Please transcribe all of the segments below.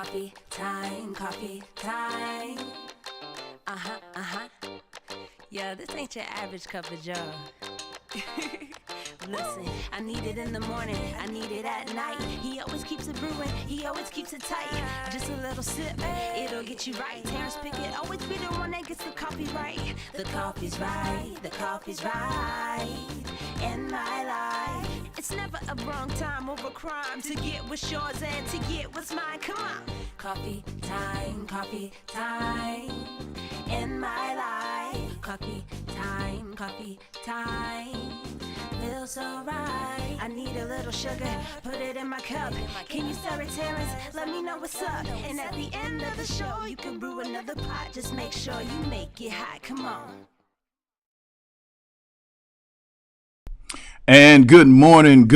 Coffee time, coffee time. Yeah, this ain't your average cup of joe. Listen, I need it in the morning, I need it at night. He always keeps it brewing, he always keeps it tight. Just a little sip, it'll get you right. Terrence Pickett always be the one that gets the coffee right. The coffee's right, the coffee's right in my life. It's never a wrong time over crime to get what's yours and to get what's mine. Come on. Coffee time in my life. Coffee time. Feels so right. I need a little sugar, put it in my cup. Can you stir it, Terrence? Let me know what's up. And at the end of the show, you can brew another pot. Just make sure you make it hot. Come on. And good morning.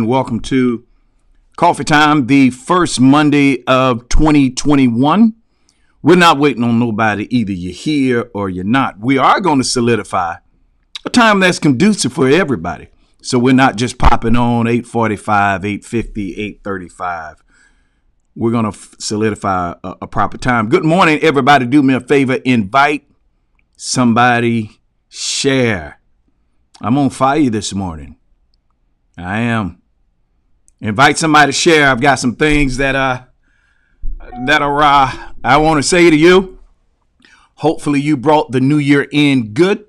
Welcome to Coffee Time, the first Monday of 2021. We're not waiting on nobody. Either you're here or you're not. We are going to solidify a time that's conducive for everybody. So we're not just popping on 8:45, 8:50, 8:35. We're going to solidify a proper time. Good morning, everybody. Do me a favor. Invite somebody. Share. I'm on fire this morning. I am. Invite somebody to share. I've got some things that I want to say to you. Hopefully you brought the new year in good.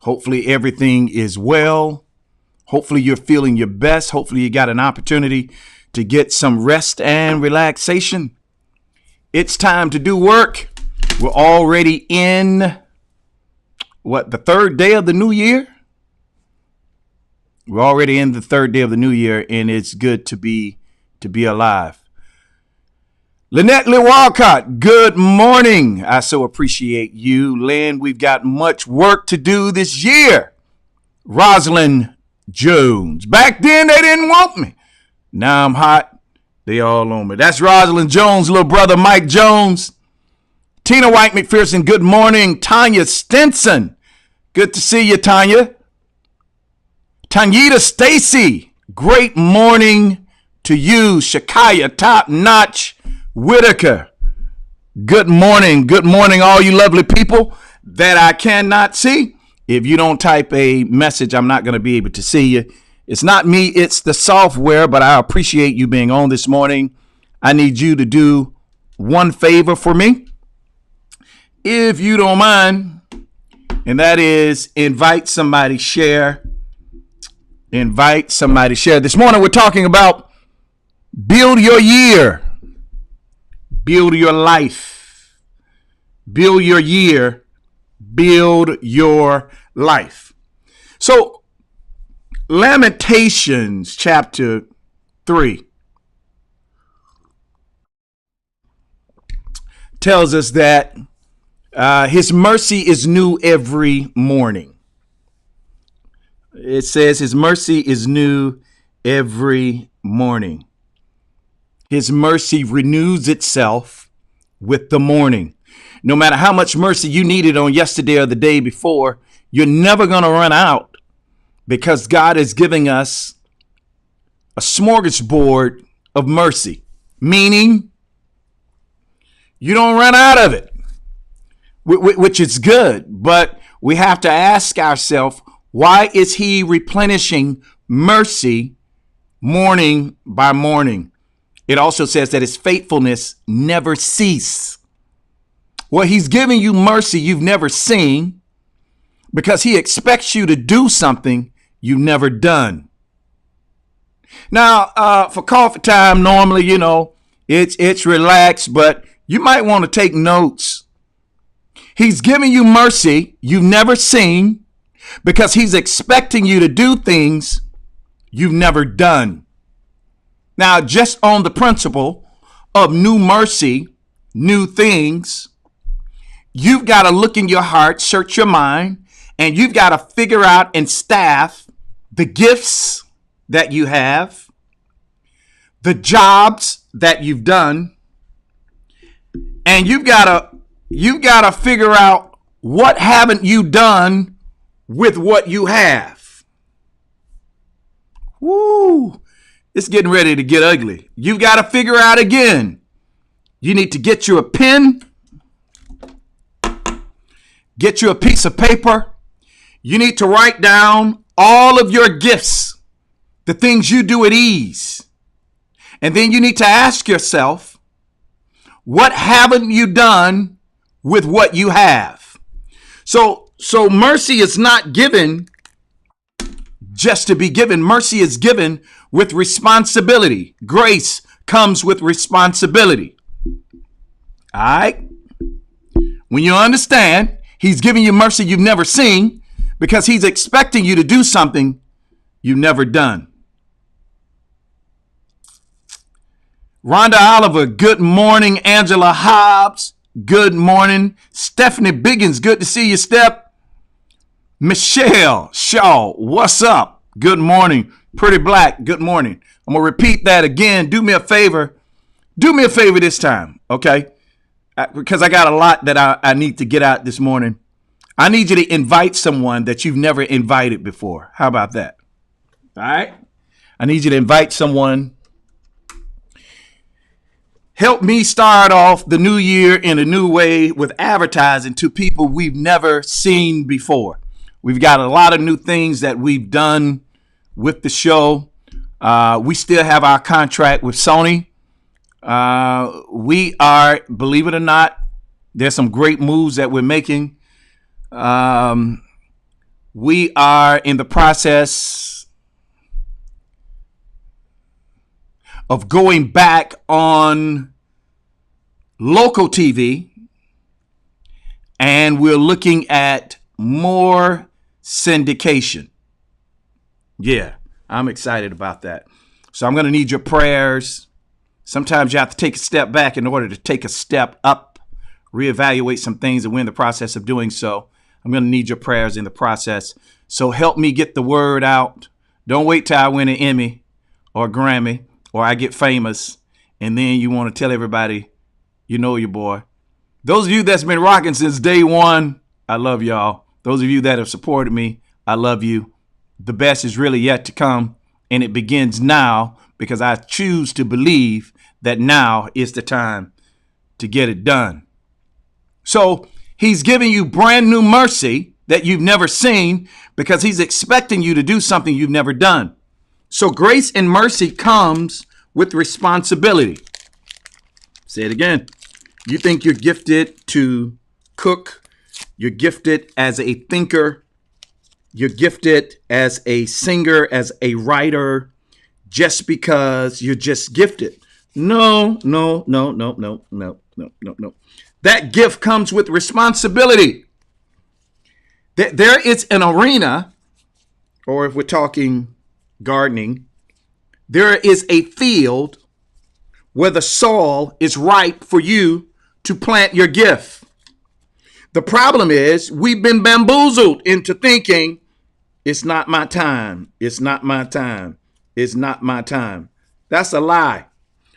Hopefully everything is well. Hopefully you're feeling your best. Hopefully you got an opportunity to get some rest and relaxation. It's time to do work. We're already in the third day of the new year? We're already in the third day of the new year, and it's good to be alive. Lynette Lee Walcott, good morning. I so appreciate you. Lynn, we've got much work to do this year. Rosalind Jones. Back then, they didn't want me. Now I'm hot. They all on me. That's Rosalind Jones' little brother, Mike Jones. Tina White McPherson, good morning. Tanya Stinson. Good to see you, Tanya. Tanyita Stacy, great morning to you. Shakaya Top Notch Whitaker, good morning. Good morning, all you lovely people that I cannot see. If you don't type a message, I'm not going to be able to see you. It's not me, it's the software, but I appreciate you being on this morning. I need you to do one favor for me, if you don't mind, and that is invite somebody, share. Invite somebody, share. This morning we're talking about build your year, build your life, build your year, build your life. So Lamentations chapter 3 tells us that his mercy is new every morning. It says his mercy is new every morning. His mercy renews itself with the morning. No matter how much mercy you needed on yesterday or the day before, you're never going to run out, because God is giving us a smorgasbord of mercy, meaning you don't run out of it, which is good. But we have to ask ourselves, why is he replenishing mercy morning by morning? It also says that his faithfulness never cease. Well, he's giving you mercy you've never seen, because he expects you to do something you've never done. Now, for coffee time, normally, it's relaxed, but you might want to take notes. He's giving you mercy you've never seen, because he's expecting you to do things you've never done. Now, just on the principle of new mercy, new things, you've got to look in your heart, search your mind, and you've got to figure out and staff the gifts that you have, the jobs that you've done, and you've got to figure out what haven't you done with what you have. Woo! It's getting ready to get ugly. You've got to figure out again. You need to get you a pen, get you a piece of paper. You need to write down all of your gifts, the things you do at ease. And then you need to ask yourself, what haven't you done with what you have? So mercy is not given just to be given. Mercy is given with responsibility. Grace comes with responsibility. All right? When you understand, he's giving you mercy you've never seen because he's expecting you to do something you've never done. Rhonda Oliver, good morning. Angela Hobbs, good morning. Stephanie Biggins, good to see you, Steph. Michelle Shaw, what's up? Good morning. Pretty Black, good morning. I'm going to repeat that again. Do me a favor. Do me a favor this time, okay? Because I got a lot that I need to get out this morning. I need you to invite someone that you've never invited before. How about that? All right? I need you to invite someone. Help me start off the new year in a new way with advertising to people we've never seen before. We've got a lot of new things that we've done with the show. We still have our contract with Sony. We are, believe it or not, there's some great moves that we're making. We are in the process of going back on local TV, and we're looking at more syndication. Yeah, I'm excited about that. So I'm going to need your prayers. Sometimes you have to take a step back in order to take a step up, reevaluate some things, and we're in the process of doing so. I'm going to need your prayers in the process. So help me get the word out. Don't wait till I win an Emmy or a Grammy or I get famous, and then you want to tell everybody you know your boy. Those of you that's been rocking since day one, I love y'all. Those of you that have supported me, I love you. The best is really yet to come, and it begins now because I choose to believe that now is the time to get it done. So he's giving you brand new mercy that you've never seen because he's expecting you to do something you've never done. So grace and mercy comes with responsibility. Say it again. You think you're gifted to cook. You're gifted as a thinker. You're gifted as a singer, as a writer, just because you're just gifted. No. That gift comes with responsibility. There is an arena, or if we're talking gardening, there is a field where the soil is ripe for you to plant your gift. The problem is we've been bamboozled into thinking it's not my time. It's not my time. It's not my time. That's a lie.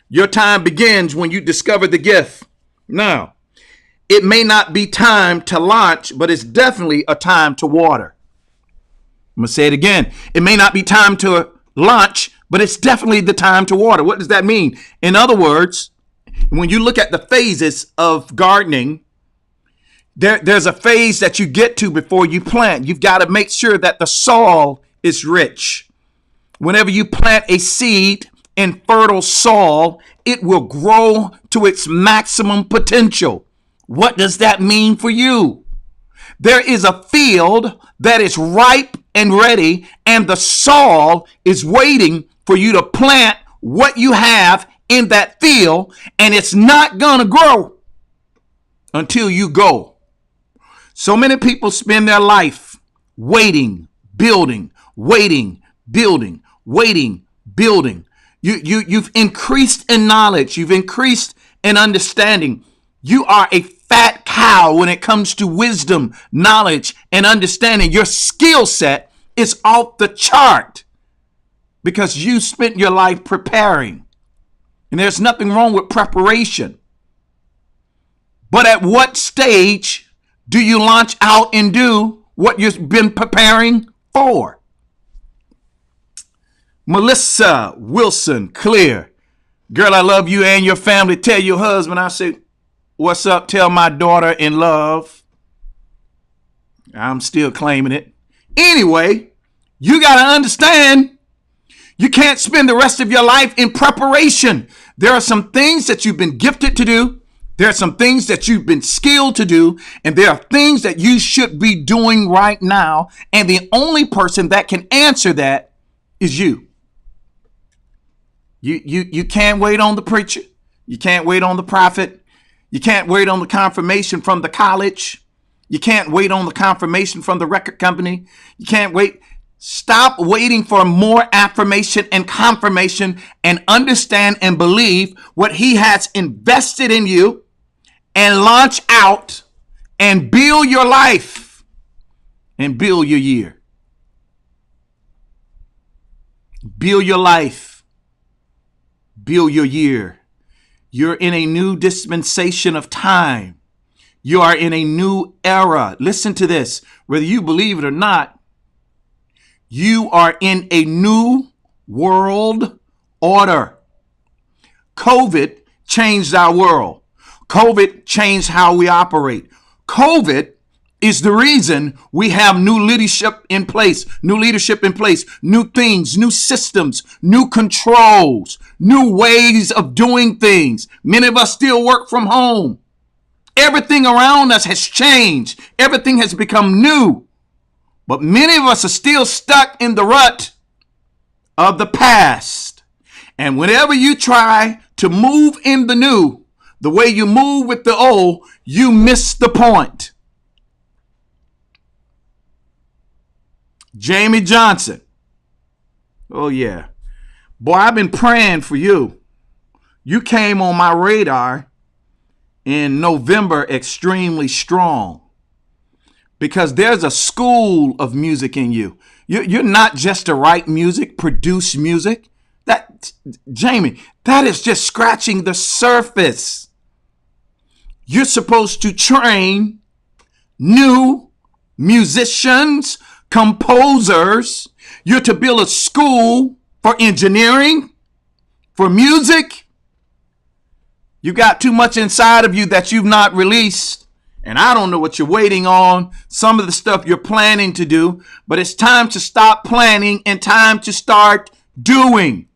Your time begins when you discover the gift. Now, it may not be time to launch, but it's definitely a time to water. I'm going to say it again. It may not be time to launch, but it's definitely the time to water. What does that mean? In other words, when you look at the phases of gardening, there's a phase that you get to before you plant. You've got to make sure that the soil is rich. Whenever you plant a seed in fertile soil, it will grow to its maximum potential. What does that mean for you? There is a field that is ripe and ready, and the soil is waiting for you to plant what you have in that field, and it's not going to grow until you go. So many people spend their life waiting, building, waiting, building, waiting, building. You've increased in knowledge. You've increased in understanding. You are a fat cow when it comes to wisdom, knowledge, and understanding. Your skill set is off the chart because you spent your life preparing. And there's nothing wrong with preparation. But at what stage do you launch out and do what you've been preparing for? Melissa Wilson Clear. Girl, I love you and your family. Tell your husband I say, what's up? Tell my daughter in love. I'm still claiming it. Anyway, you got to understand, you can't spend the rest of your life in preparation. There are some things that you've been gifted to do. There are some things that you've been skilled to do. And there are things that you should be doing right now. And the only person that can answer that is you. You can't wait on the preacher. You can't wait on the prophet. You can't wait on the confirmation from the college. You can't wait on the confirmation from the record company. You can't wait. Stop waiting for more affirmation and confirmation and understand and believe what he has invested in you and launch out and build your life and build your year. Build your life. Build your year. You're in a new dispensation of time. You are in a new era. Listen to this. Whether you believe it or not, you are in a new world order. COVID changed our world. COVID changed how we operate. COVID is the reason we have new leadership in place, new things, new systems, new controls, new ways of doing things. Many of us still work from home. Everything around us has changed. Everything has become new. But many of us are still stuck in the rut of the past. And whenever you try to move in the new, the way you move with the old, you miss the point. Jamie Johnson. Oh, yeah. Boy, I've been praying for you. You came on my radar in November extremely strong because there's a school of music in you. You're not just to write music, produce music. Jamie, that is just scratching the surface. You're supposed to train new musicians, composers. You're to build a school for engineering, for music. You got too much inside of you that you've not released. And I don't know what you're waiting on, some of the stuff you're planning to do, but it's time to stop planning and time to start doing.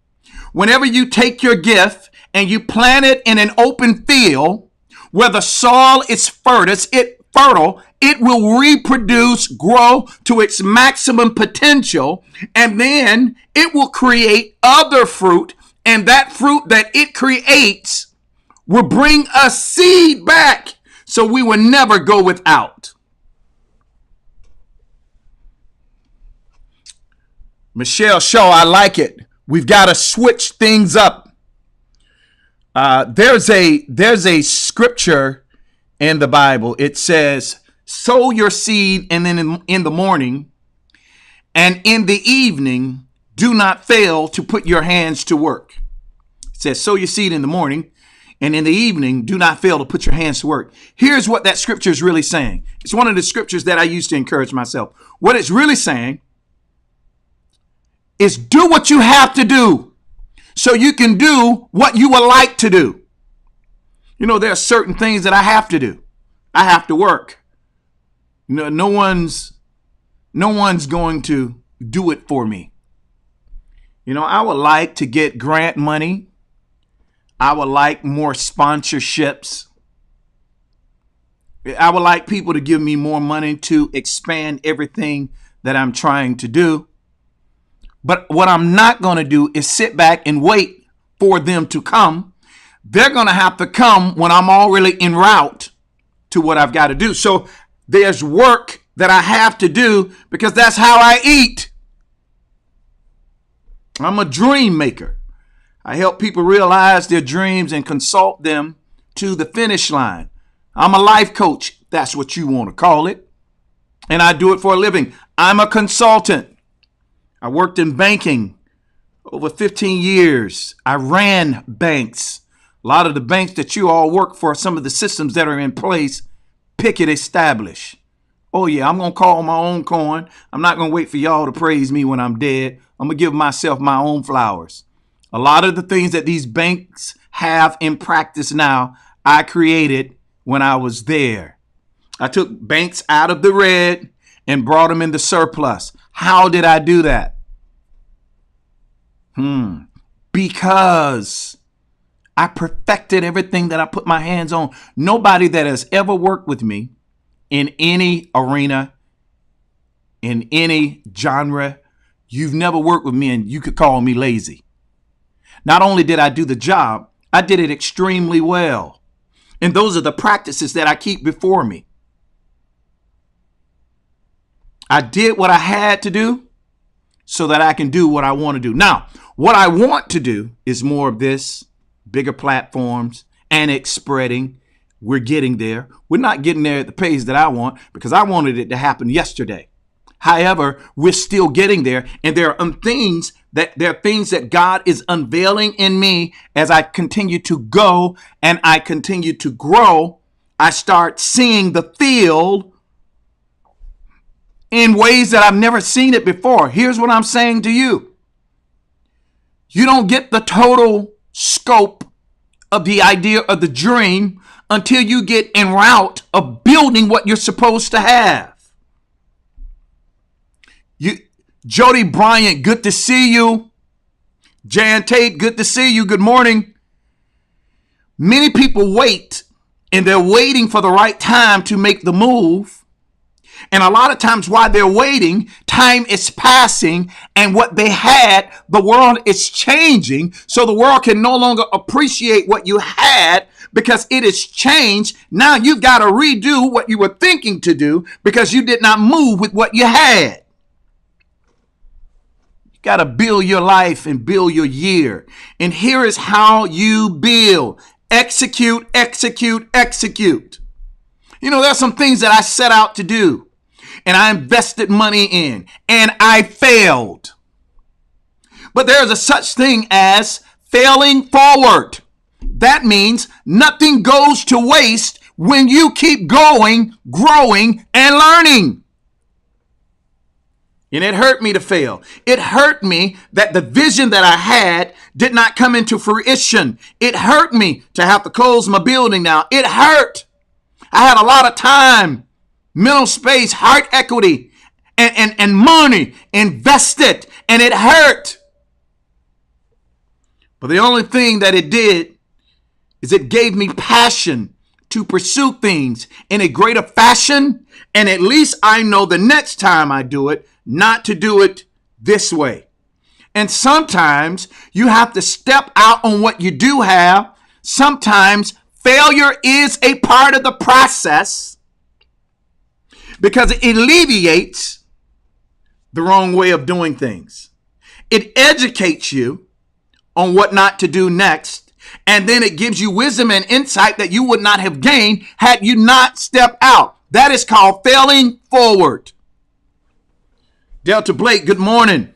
Whenever you take your gift and you plant it in an open field where the soil is fertile, it will reproduce, grow to its maximum potential, and then it will create other fruit, and that fruit that it creates will bring us seed back, so we will never go without. Michelle Shaw, I like it. We've got to switch things up. There's a scripture in the Bible. It says, sow your seed, and then in the morning and in the evening, do not fail to put your hands to work. It says, sow your seed in the morning, and in the evening, do not fail to put your hands to work. Here's what that scripture is really saying. It's one of the scriptures that I use to encourage myself. What it's really saying is do what you have to do so you can do what you would like to do. You know, there are certain things that I have to do. I have to work. No one's going to do it for me. You know, I would like to get grant money. I would like more sponsorships. I would like people to give me more money to expand everything that I'm trying to do. But what I'm not going to do is sit back and wait for them to come. They're going to have to come when I'm already en route to what I've got to do. So there's work that I have to do because that's how I eat. I'm a dream maker. I help people realize their dreams and consult them to the finish line. I'm a life coach. That's what you want to call it. And I do it for a living. I'm a consultant. I worked in banking over 15 years. I ran banks. A lot of the banks that you all work for, some of the systems that are in place, Pickett established. Oh, yeah, I'm going to call my own coin. I'm not going to wait for y'all to praise me when I'm dead. I'm going to give myself my own flowers. A lot of the things that these banks have in practice now, I created when I was there. I took banks out of the red and brought them into surplus. How did I do that? Because I perfected everything that I put my hands on. Nobody that has ever worked with me in any arena, in any genre, you've never worked with me and you could call me lazy. Not only did I do the job, I did it extremely well. And those are the practices that I keep before me. I did what I had to do so that I can do what I want to do. Now, what I want to do is more of this, bigger platforms, and spreading. We're getting there. We're not getting there at the pace that I want because I wanted it to happen yesterday. However, we're still getting there, and there are things that God is unveiling in me as I continue to go and I continue to grow. I start seeing the field in ways that I've never seen it before. Here's what I'm saying to you. You don't get the total scope of the idea of the dream until you get en route of building what you're supposed to have. Jody Bryant, good to see you. Jan Tate, good to see you. Good morning. Many people wait, and they're waiting for the right time to make the move. And a lot of times while they're waiting, time is passing, and what they had, the world is changing. So the world can no longer appreciate what you had because it has changed. Now you've got to redo what you were thinking to do because you did not move with what you had. You got to build your life and build your year. And here is how you build. Execute, execute, execute. You know, there's some things that I set out to do. And I invested money in, and I failed. But there's a such thing as failing forward. That means nothing goes to waste when you keep going, growing, and learning. And it hurt me to fail. It hurt me that the vision that I had did not come into fruition. It hurt me to have to close my building now. It hurt. I had a lot of time, mental space, heart equity, and money invested, and it hurt. But the only thing that it did is it gave me passion to pursue things in a greater fashion, and at least I know the next time I do it, not to do it this way. And sometimes you have to step out on what you do have. Sometimes failure is a part of the process, because it alleviates the wrong way of doing things. It educates you on what not to do next, and then it gives you wisdom and insight that you would not have gained had you not stepped out. That is called failing forward. Delta Blake, good morning.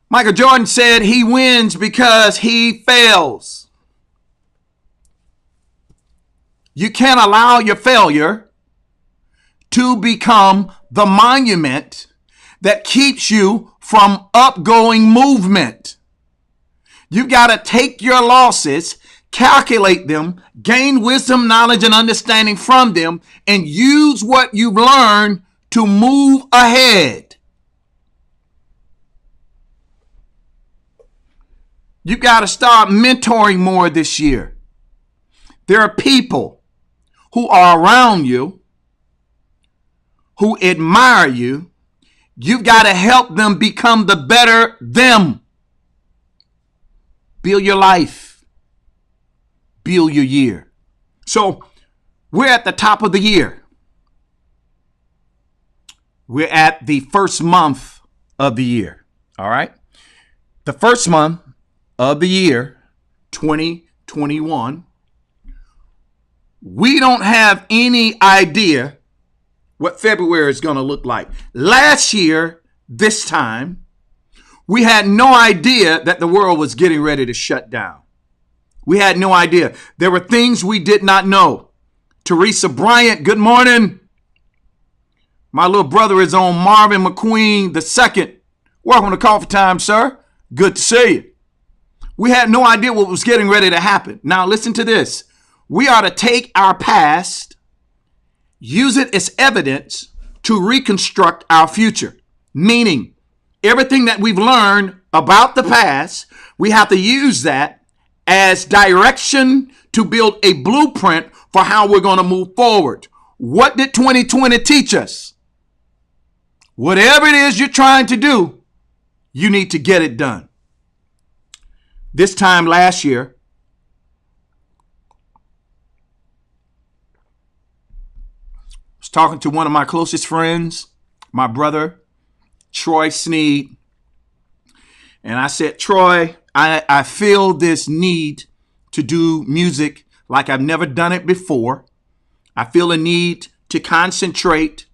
Michael Jordan said he wins because he fails. You can't allow your failure to become the monument that keeps you from upgoing movement. You got to take your losses, calculate them, gain wisdom, knowledge, and understanding from them, and use what you've learned to move ahead. You got to start mentoring more this year. There are people who are around you who admire you. You've got to help them become the better them. Build your life. Build your year. So we're at the top of the year. We're at the first month of the year. All right. The first month of the year, 2021, we don't have any idea what February is going to look like. Last year, this time, we had no idea that the world was getting ready to shut down. We had no idea. There were things we did not know. Teresa Bryant, good morning. My little brother is on Marvin McQueen II. Welcome to Coffee Time, sir. Good to see you. We had no idea what was getting ready to happen. Now listen to this. We are to take our past, use it as evidence to reconstruct our future. Meaning, everything that we've learned about the past, we have to use that as direction to build a blueprint for how we're going to move forward. What did 2020 teach us? Whatever it is you're trying to do, you need to get it done. This time last year, I was talking to one of my closest friends, my brother, Troy Sneed. And I said, Troy, I feel this need to do music like I've never done it before. I feel a need to concentrate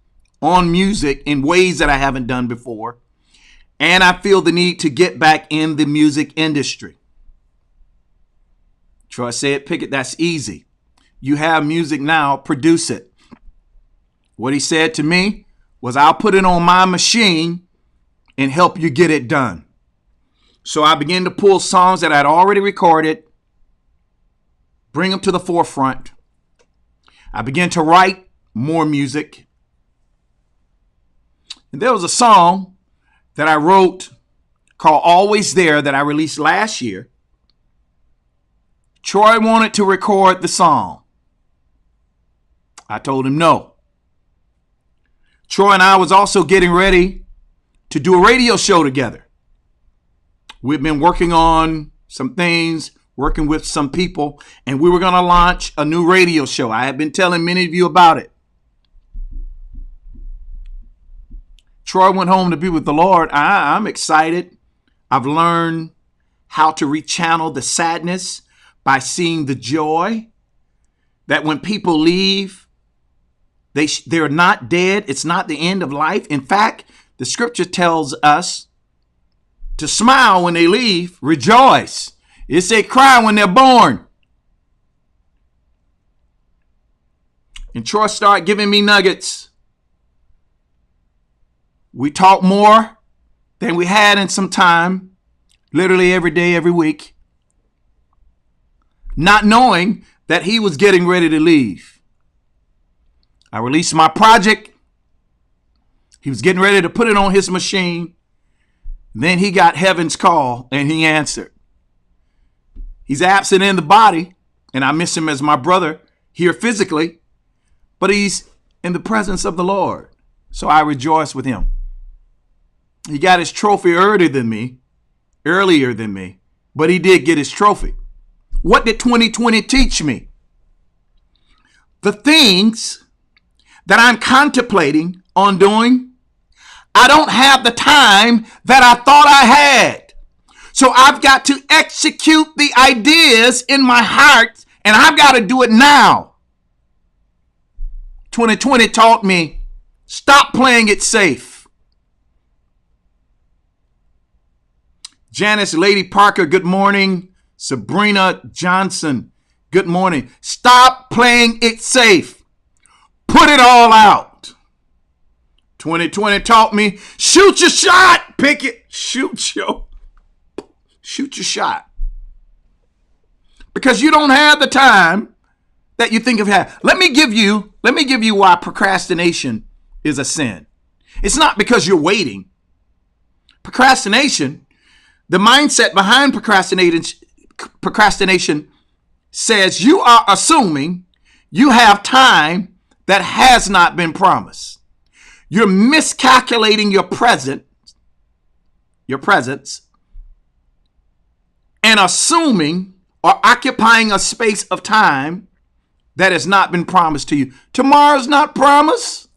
on music in ways that I haven't done before. And I feel the need to get back in the music industry. Troy said, Pickett, that's easy. You have music now, produce it. What he said to me was, I'll put it on my machine and help you get it done. So I began to pull songs that I'd already recorded, bring them to the forefront. I began to write more music. And there was a song that I wrote called Always There that I released last year. Troy wanted to record the song. I told him no. Troy and I was also getting ready to do a radio show together. We've been working on some things, working with some people, and we were going to launch a new radio show. I have been telling many of you about it. Troy went home to be with the Lord. I'm excited. I've learned how to rechannel the sadness by seeing the joy that when people leave, they're not dead. It's not the end of life. In fact, the scripture tells us to smile when they leave, rejoice. It said cry when they're born. And Troy started giving me nuggets. We talked more than we had in some time, literally every day, every week, not knowing that he was getting ready to leave. I released my project. He was getting ready to put it on his machine. Then he got heaven's call and he answered. He's absent in the body, and I miss him as my brother here physically, but he's in the presence of the Lord. So I rejoice with him. He got his trophy earlier than me, but he did get his trophy. What did 2020 teach me? The things that I'm contemplating on doing, I don't have the time that I thought I had. So I've got to execute the ideas in my heart, and I've got to do it now. 2020 taught me, stop playing it safe. Janice Lady Parker, good morning. Sabrina Johnson, good morning. Stop playing it safe. Put it all out. 2020 taught me, shoot your shot, Pickett. Shoot your shot. Because you don't have the time that you think of having. Let me give you why procrastination is a sin. It's not because you're waiting. Procrastination, the mindset behind procrastination says you are assuming you have time that has not been promised. You're miscalculating your presence, and assuming or occupying a space of time that has not been promised to you. Tomorrow's not promised.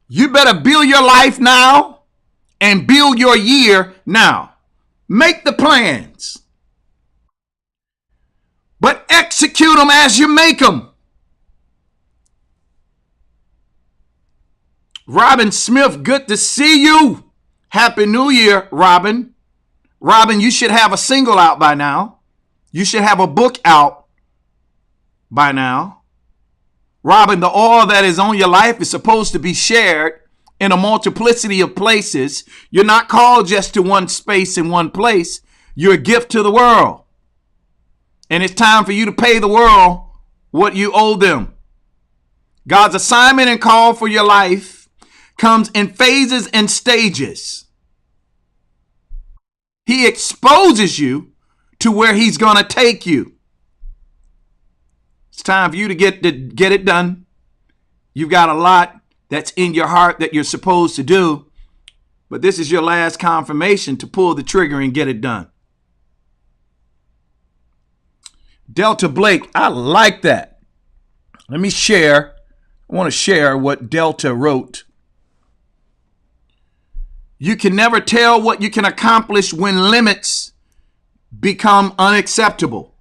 You better build your life now and build your year now. Make the plans, but execute them as you make them. Robin Smith, good to see you. Happy New Year, Robin. Robin, you should have a single out by now. You should have a book out by now. Robin, the oil that is on your life is supposed to be shared in a multiplicity of places. You're not called just to one space in one place. You're a gift to the world. And it's time for you to pay the world what you owe them. God's assignment and call for your life comes in phases and stages. He exposes you to where he's going to take you. It's time for you to get it done. You've got a lot that's in your heart that you're supposed to do, but this is your last confirmation to pull the trigger and get it done. Delta Blake, I like that. Let me share. I want to share what Delta wrote. You can never tell what you can accomplish when limits become unacceptable.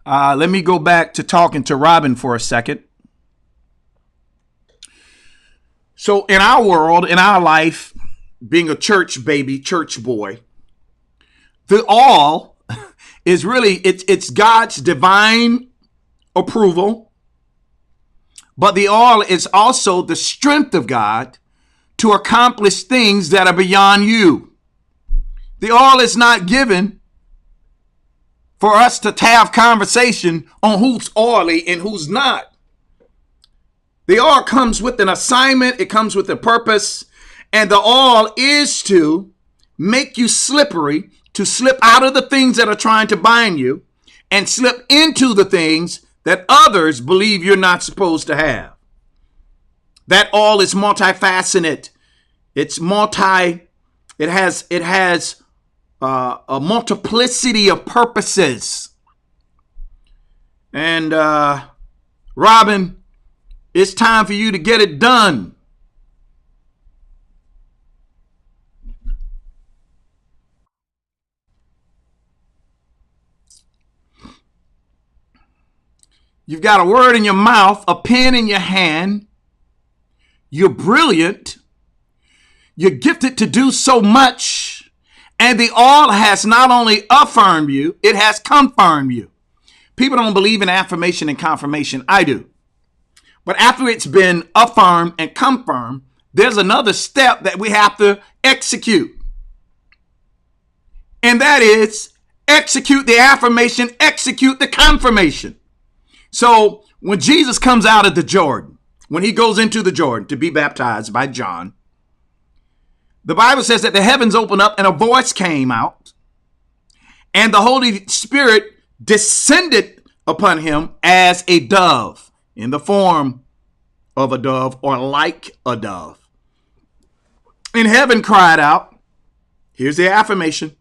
Let me go back to talking to Robin for a second. So in our world, in our life, being a church baby, church boy, the all is really, it's God's divine approval, but the all is also the strength of God to accomplish things that are beyond you. The all is not given for us to have conversation on who's oily and who's not. The all comes with an assignment. It comes with a purpose. And the all is to make you slippery, to slip out of the things that are trying to bind you and slip into the things that others believe you're not supposed to have. That all is multifaceted. It has a multiplicity of purposes. And Robin, it's time for you to get it done. You've got a word in your mouth, a pen in your hand. You're brilliant. You're gifted to do so much. And the all has not only affirmed you, it has confirmed you. People don't believe in affirmation and confirmation. I do. But after it's been affirmed and confirmed, there's another step that we have to execute. And that is execute the affirmation, execute the confirmation. So when Jesus comes out of the Jordan, when he goes into the Jordan to be baptized by John, the Bible says that the heavens opened up and a voice came out and the Holy Spirit descended upon him as a dove, in the form of a dove or like a dove. And heaven cried out, here's the affirmation,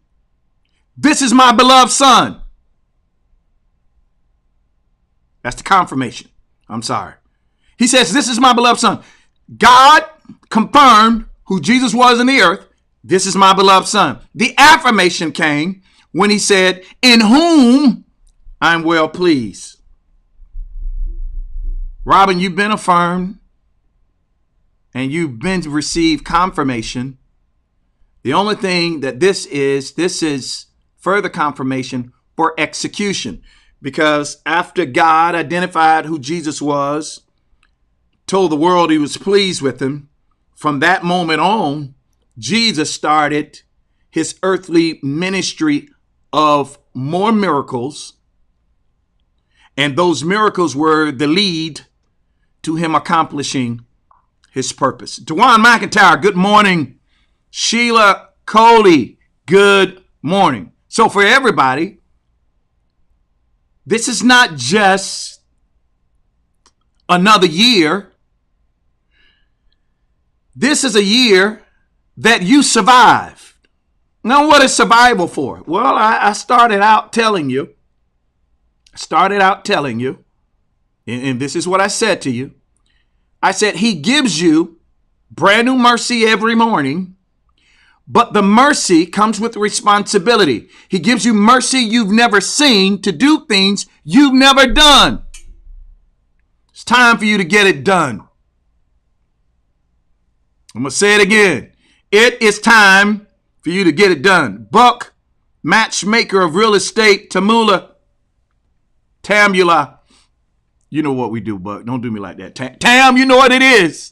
this is my beloved son. That's the confirmation. I'm sorry. He says, this is my beloved son. God confirmed who Jesus was in the earth. This is my beloved son. The affirmation came when he said, in whom I'm well pleased. Robin, you've been affirmed and you've been to receive confirmation. The only thing that this is further confirmation for execution. Because after God identified who Jesus was, told the world he was pleased with him, from that moment on, Jesus started his earthly ministry of more miracles. And those miracles were the lead to him accomplishing his purpose. Dewan McIntyre, good morning. Sheila Coley, good morning. So for everybody, this is not just another year. This is a year that you survived. Now, what is survival for? Well, I started out telling you, and this is what I said to you. I said, he gives you brand new mercy every morning, but the mercy comes with responsibility. He gives you mercy you've never seen to do things you've never done. It's time for you to get it done. I'm going to say it again. It is time for you to get it done. Buck, matchmaker of real estate, Tamula, You know what we do, Buck. Don't do me like that. Tam, you know what it is.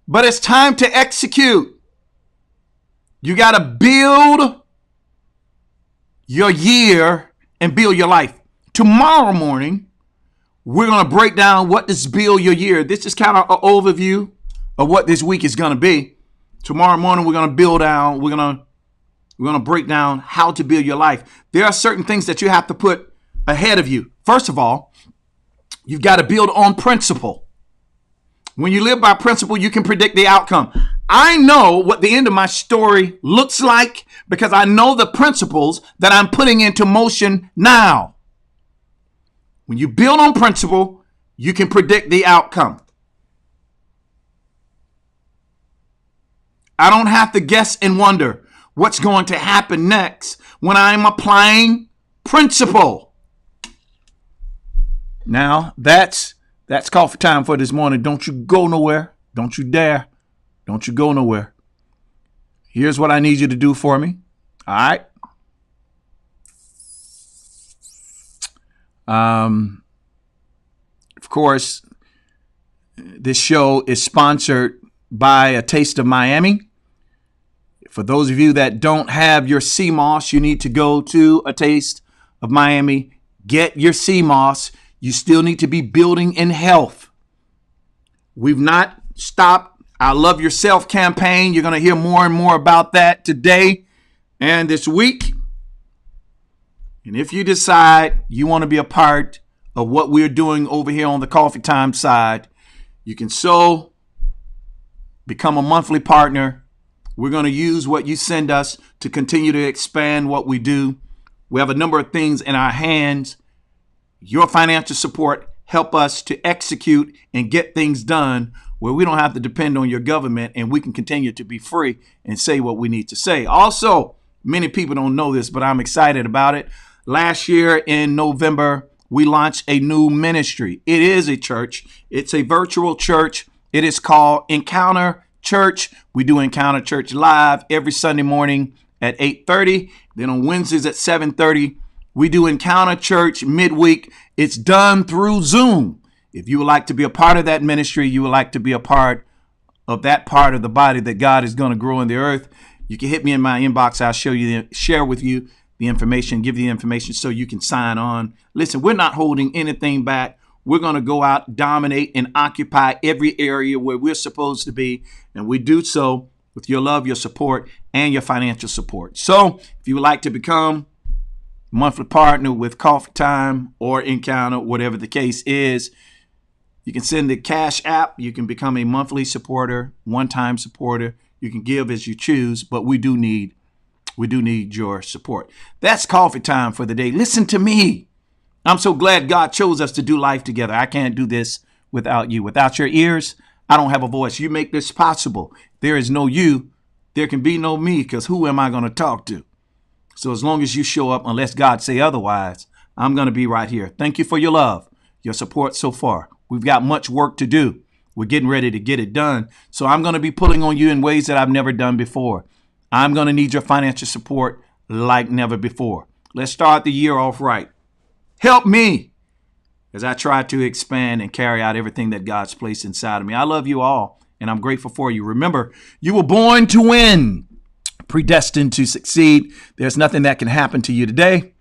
But it's time to execute. You got to build your year and build your life. Tomorrow morning, we're going to break down what does build your year. This is kind of an overview of what this week is going to be. Tomorrow morning, we're going to build down. We're going to break down how to build your life. There are certain things that you have to put ahead of you. First of all, you've got to build on principle. When you live by principle, you can predict the outcome. I know what the end of my story looks like because I know the principles that I'm putting into motion now. When you build on principle, you can predict the outcome. I don't have to guess and wonder what's going to happen next when I'm applying principle. Now, that's coffee time for this morning. Don't you go nowhere. Don't you dare. Don't you go nowhere. Here's what I need you to do for me. All right. Of course, this show is sponsored by A Taste of Miami. For those of you that don't have your CMOS, you need to go to A Taste of Miami. Get your CMOS. You still need to be building in health. We've not stopped our Love Yourself campaign. You're going to hear more and more about that today and this week. And if you decide you want to be a part of what we're doing over here on the Coffee Time side, you can become a monthly partner. We're going to use what you send us to continue to expand what we do. We have a number of things in our hands. Your financial support help us to execute and get things done where we don't have to depend on your government and we can continue to be free and say what we need to say. Also, many people don't know this, but I'm excited about it. Last year in November, we launched a new ministry. It is a church. It's a virtual church. It is called Encounter Church. We do Encounter Church live every Sunday morning at 8:30. Then on Wednesdays at 7:30. We do Encounter Church midweek. It's done through Zoom. If you would like to be a part of that ministry, you would like to be a part of that part of the body that God is going to grow in the earth, you can hit me in my inbox. I'll share with you the information, give you the information so you can sign on. Listen, we're not holding anything back. We're going to go out, dominate, and occupy every area where we're supposed to be. And we do so with your love, your support, and your financial support. So if you would like to become monthly partner with Coffee Time or Encounter, whatever the case is, you can send the Cash App. You can become a monthly supporter, one-time supporter. You can give as you choose, but we do need your support. That's Coffee Time for the day. Listen to me. I'm so glad God chose us to do life together. I can't do this without you. Without your ears, I don't have a voice. You make this possible. There is no you. There can be no me, because who am I going to talk to? So as long as you show up, unless God say otherwise, I'm going to be right here. Thank you for your love, your support so far. We've got much work to do. We're getting ready to get it done. So I'm going to be pulling on you in ways that I've never done before. I'm going to need your financial support like never before. Let's start the year off right. Help me as I try to expand and carry out everything that God's placed inside of me. I love you all, and I'm grateful for you. Remember, you were born to win, predestined to succeed. There's nothing that can happen to you today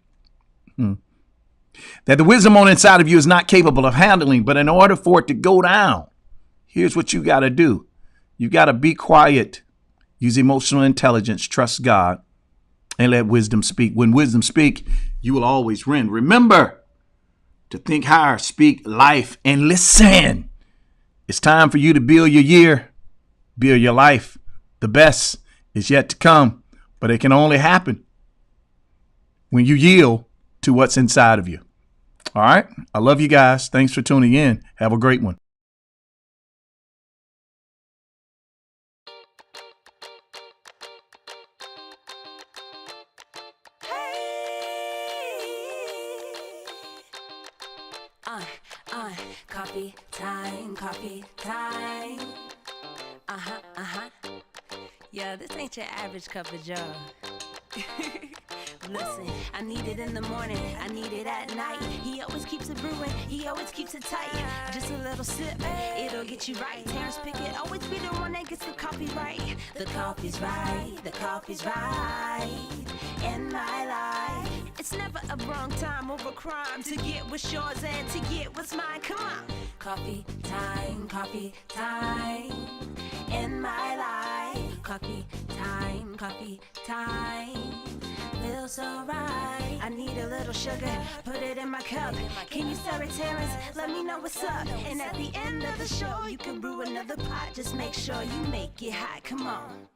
that the wisdom on inside of you is not capable of handling. But in order for it to go down, here's what you got to do. You got to be quiet, use emotional intelligence, trust God, and let wisdom speak. When wisdom speak, you will always win. Remember to think higher, speak life, and listen. It's time for you to build your year, build your life. The best is yet to come, but it can only happen when you yield to what's inside of you. All right. I love you guys. Thanks for tuning in. Have a great one. Coffee time. Yeah, this ain't your average cup of joe. Listen, I need it in the morning, I need it at night. He always keeps it brewing, he always keeps it tight. Just a little sip, it'll get you right. Terrence Pickett always be the one that gets the coffee right. The coffee's right, the coffee's right in my life. It's never a wrong time or a crime to get what's yours and to get what's mine. Come on. Coffee time in my life. Coffee time. Feels so right. I need a little sugar, put it in my cup. Can you stir it, Terrence? Let me know what's up. And at the end of the show, you can brew another pot. Just make sure you make it hot. Come on.